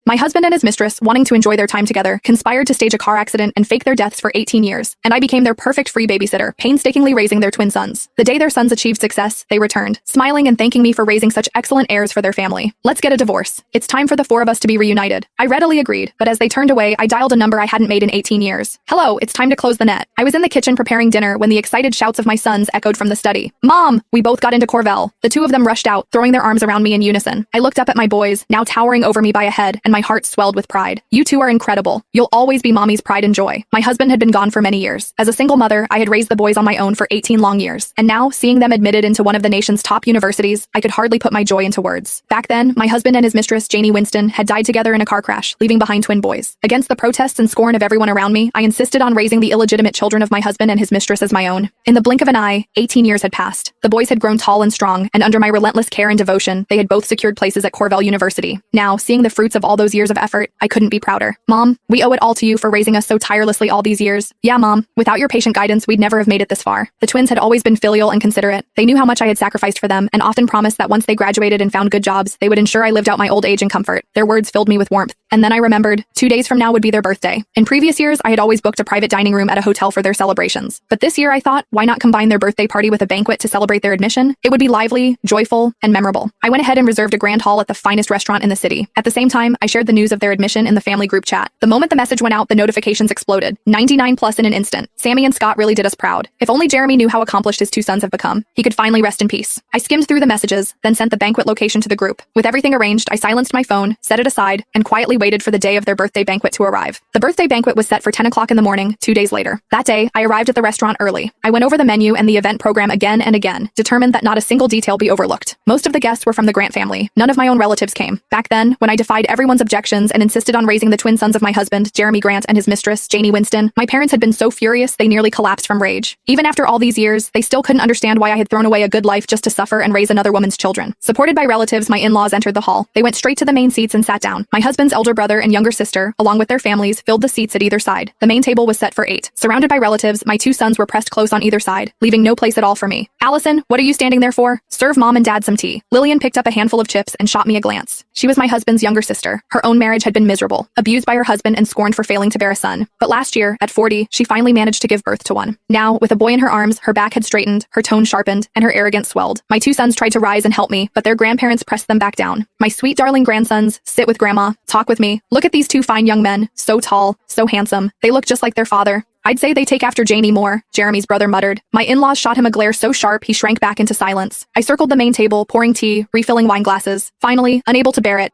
My husband and his mistress, wanting to enjoy their time together, conspired to stage a car accident and fake their deaths for 18 years, and I became their perfect free babysitter, painstakingly raising their twin sons. The day their sons achieved success, they returned, smiling and thanking me for raising such excellent heirs for their family. Let's get a divorce. It's time for the four of us to be reunited. I readily agreed, but as they turned away, I dialed a number I hadn't made in 18 years. Hello, it's time to close the net. I was in the kitchen preparing dinner when the excited shouts of my sons echoed from the study. Mom! We both got into Corvell. The two of them rushed out, throwing their arms around me in unison. I looked up at my boys, now towering over me by a head, and my heart swelled with pride. You two are incredible. You'll always be mommy's pride and joy. My husband had been gone for many years. As a single mother, I had raised the boys on my own for 18 long years. And now, seeing them admitted into one of the nation's top universities, I could hardly put my joy into words. Back then, my husband and his mistress, Janie Winston, had died together in a car crash, leaving behind twin boys. Against the protests and scorn of everyone around me, I insisted on raising the illegitimate children of my husband and his mistress as my own. In the blink of an eye, 18 years had passed. The boys had grown tall and strong, and under my relentless care and devotion, they had both secured places at Corvell University. Now, seeing the fruits of all those years of effort, I couldn't be prouder. Mom, we owe it all to you for raising us so tirelessly all these years. Yeah, Mom, without your patient guidance, we'd never have made it this far. The twins had always been filial and considerate. They knew how much I had sacrificed for them, and often promised that once they graduated and found good jobs, they would ensure I lived out my old age in comfort. Their words filled me with warmth. And then I remembered, 2 days from now would be their birthday. In previous years, I had always booked a private dining room at a hotel for their celebrations. But this year I thought, why not combine their birthday party with a banquet to celebrate their admission? It would be lively, joyful, and memorable. I went ahead and reserved a grand hall at the finest restaurant in the city. At the same time, I shared the news of their admission in the family group chat. The moment the message went out, the notifications exploded. 99 plus in an instant. Sammy and Scott really did us proud. If only Jeremy knew how accomplished his two sons have become. He could finally rest in peace. I skimmed through the messages, then sent the banquet location to the group. With everything arranged, I silenced my phone, set it aside, and quietly waited for the day of their birthday banquet to arrive. The birthday banquet was set for 10 o'clock in the morning, 2 days later. That day, I arrived at the restaurant early. I went over the menu and the event program again and again, determined that not a single detail be overlooked. Most of the guests were from the Grant family. None of my own relatives came. Back then, when I defied everyone's objections and insisted on raising the twin sons of my husband, Jeremy Grant, and his mistress, Janie Winston, my parents had been so furious they nearly collapsed from rage. Even after all these years, they still couldn't understand why I had thrown away a good life just to suffer and raise another woman's children. Supported by relatives, my in-laws entered the hall. They went straight to the main seats and sat down. My husband's elder brother and younger sister, along with their families, filled the seats at either side. The main table was set for 8. Surrounded by relatives, my two sons were pressed close on either side, leaving no place at all for me. Allison, what are you standing there for? Serve Mom and Dad some tea. Lillian picked up a handful of chips and shot me a glance. She was my husband's younger sister. Her own marriage had been miserable, abused by her husband and scorned for failing to bear a son. But last year, at 40, she finally managed to give birth to one. Now, with a boy in her arms, her back had straightened, her tone sharpened, and her arrogance swelled. My two sons tried to rise and help me, but their grandparents pressed them back down. My sweet darling grandsons, sit with Grandma, talk with me. Look at these two fine young men, so tall, so handsome. They look just like their father. I'd say they take after Janie more, Jeremy's brother muttered. My in-laws shot him a glare so sharp he shrank back into silence. I circled the main table, pouring tea, refilling wine glasses. Finally, unable to bear it,